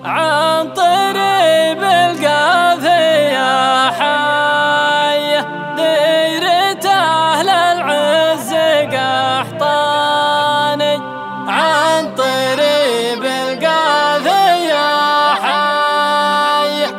عن طريب القافية حية ديرة أهل العز قحطاني. عن طريب القافية حية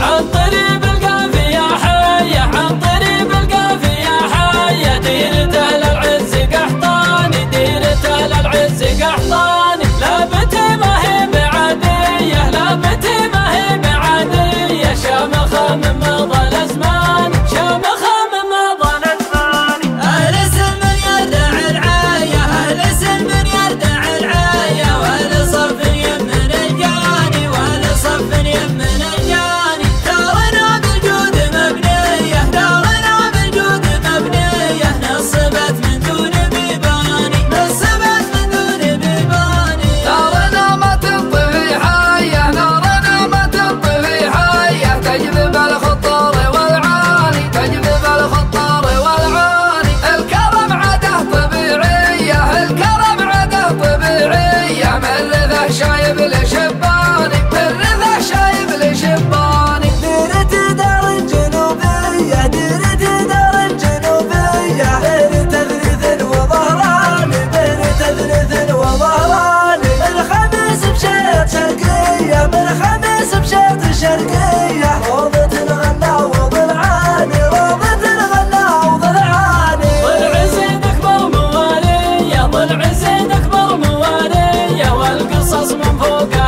عن طريب القافية حية عن طريب القافية حية ديرة أهل العز قحطاني. ديرة أهل العز قحطاني لابتي ما هي بعادية لابتي ما هي بعادية. شامخة من مضى الأزمان شامخة من مضى الأزمان. أهل السلم يردع العاية أهل السلم يردع العاية وأهل صف يمن الجاني وأهل صف يمن الجاني. دارنا بالجود مبنية دارنا بالجود مبنية نصبت من دون بيباني نصبت من دون بيباني. نارنا ما تنطفي حية نارنا ما تنطفي حية تجذب الخطار والعاني تجذب الخطار والعاني. الكرم عاده طبيعية الكرم عاده طبيعية من رذا شايب لشباني من رذا شايب لشباني. ديرة دار الجنوبية ديرة دار الجنوبية بين تثليث وظهران بين تثليث وظهران. الخميس بشيط شرقية بالخميس بشيط شرقية. روضة الغلا وضلعاني روضة الغلا وضلعاني. ضلع زين أكبر موالية ضلع زين أكبر موالية والقصص من فوق